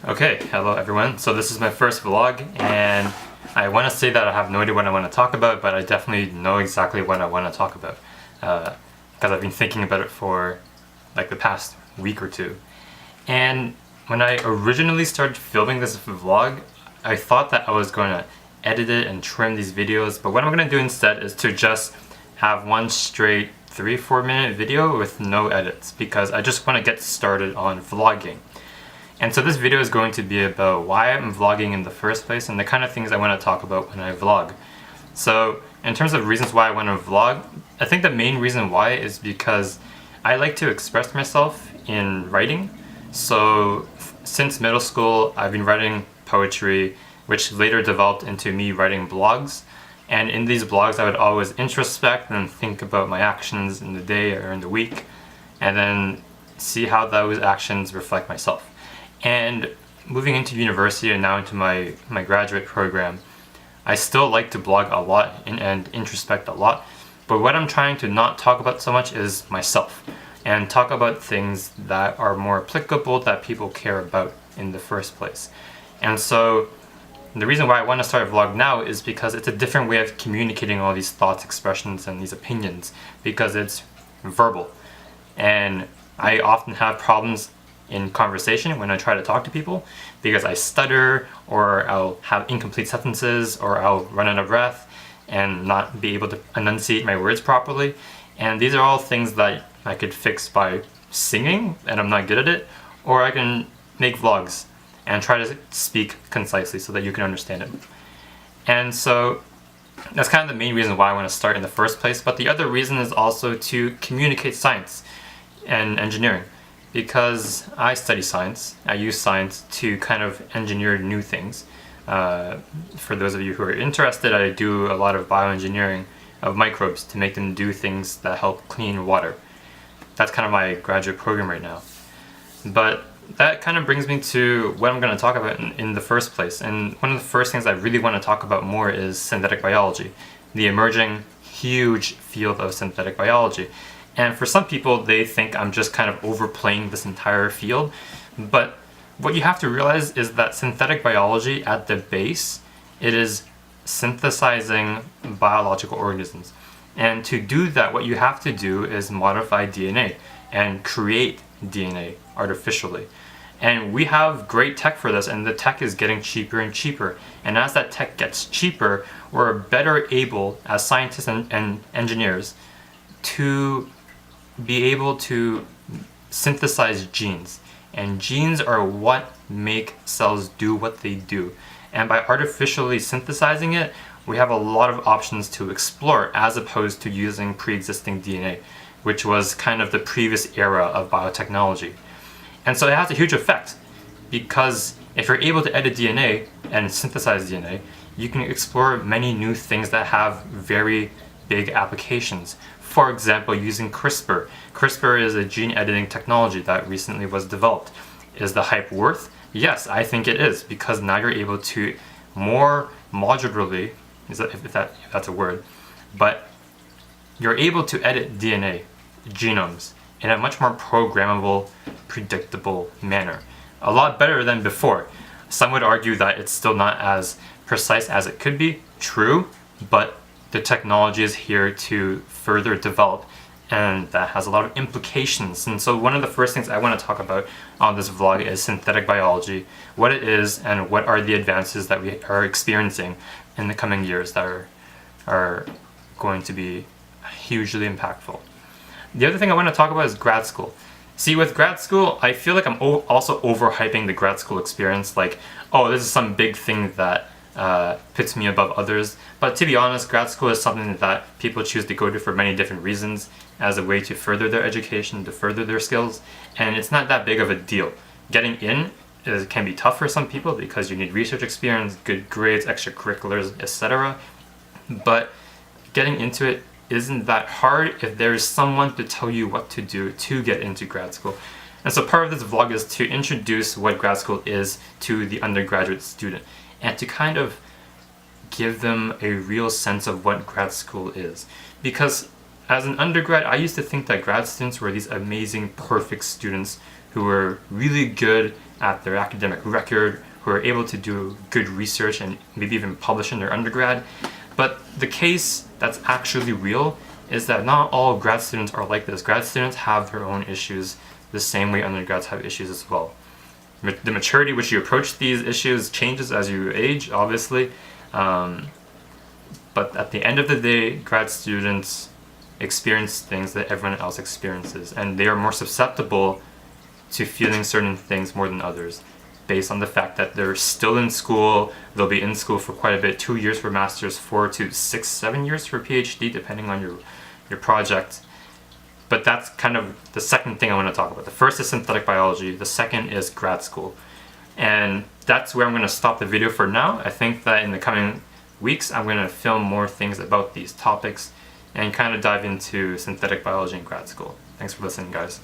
Okay, hello everyone. So this is my first vlog, and I want to say that I have no idea what I want to talk about, but I definitely know exactly what I want to talk about because I've been thinking about it for like the past week or two. And when I originally started filming this vlog, I thought that I was going to edit it and trim these videos, but what I'm going to do instead is to just have one straight 3-4 minute video with no edits, because I just want to get started on vlogging. And so this video is going to be about why I'm vlogging in the first place and the kind of things I want to talk about when I vlog. So in terms of reasons why I want to vlog, I think the main reason why is because I like to express myself in writing. So since middle school, I've been writing poetry, which later developed into me writing blogs. And in these blogs, I would always introspect and think about my actions in the day or in the week, and then see how those actions reflect myself. And moving into university and now into my graduate program, I still like to blog a lot and introspect a lot, but what I'm trying to not talk about so much is myself, and talk about things that are more applicable, that people care about in the first place. And so the reason why I want to start a vlog now is because it's a different way of communicating all these thoughts, expressions, and these opinions, because it's verbal. And I often have problems in conversation when I try to talk to people, because I stutter, or I'll have incomplete sentences, or I'll run out of breath and not be able to enunciate my words properly. And these are all things that I could fix by singing, and I'm not good at it, or I can make vlogs and try to speak concisely so that you can understand it. And so that's kind of the main reason why I want to start in the first place. But the other reason is also to communicate science and engineering, because I study science. I use science to kind of engineer new things. For those of you who are interested, I do a lot of bioengineering of microbes to make them do things that help clean water. That's kind of my graduate program right now. But that kind of brings me to what I'm going to talk about in the first place. And one of the first things I really want to talk about more is synthetic biology, the emerging huge field of synthetic biology. And for some people, they think I'm just kind of overplaying this entire field. But what you have to realize is that synthetic biology, at the base, it is synthesizing biological organisms. And to do that, what you have to do is modify DNA and create DNA artificially. And we have great tech for this, and the tech is getting cheaper and cheaper. And as that tech gets cheaper, we're better able, as scientists and engineers, to be able to synthesize genes. And genes are what make cells do what they do. And by artificially synthesizing it, we have a lot of options to explore, as opposed to using pre-existing DNA, which was kind of the previous era of biotechnology. And so it has a huge effect, because if you're able to edit DNA and synthesize DNA, you can explore many new things that have very big applications. For example, using CRISPR. CRISPR is a gene editing technology that recently was developed. Is the hype worth? Yes, I think it is, because now you're able to more modularly, if that's a word, but you're able to edit DNA, genomes, in a much more programmable, predictable manner. A lot better than before. Some would argue that it's still not as precise as it could be. True, but the technology is here to further develop, and that has a lot of implications. And so one of the first things I want to talk about on this vlog is synthetic biology, what it is, and what are the advances that we are experiencing in the coming years that are going to be hugely impactful. The other thing I want to talk about is grad school. See, with grad school, I feel like I'm also overhyping the grad school experience, like, oh, this is some big thing that puts me above others. But to be honest, grad school is something that people choose to go to for many different reasons, as a way to further their education, to further their skills, and it's not that big of a deal. Getting in can be tough for some people because you need research experience, good grades, extracurriculars, etc. But getting into it isn't that hard if there is someone to tell you what to do to get into grad school. And so part of this vlog is to introduce what grad school is to the undergraduate student, and to kind of give them a real sense of what grad school is. Because as an undergrad, I used to think that grad students were these amazing, perfect students who were really good at their academic record, who are able to do good research and maybe even publish in their undergrad. But the case that's actually real is that not all grad students are like this. Grad students have their own issues the same way undergrads have issues as well. The maturity which you approach these issues changes as you age, obviously. But at the end of the day, grad students experience things that everyone else experiences, and they are more susceptible to feeling certain things more than others, based on the fact that they're still in school. They'll be in school for quite a bit, 2 years for master's, 4 to 6, 7 years for PhD, depending on your project. But that's kind of the second thing I want to talk about. The first is synthetic biology, the second is grad school. And that's where I'm going to stop the video for now. I think that in the coming weeks, I'm going to film more things about these topics and kind of dive into synthetic biology in grad school. Thanks for listening, guys.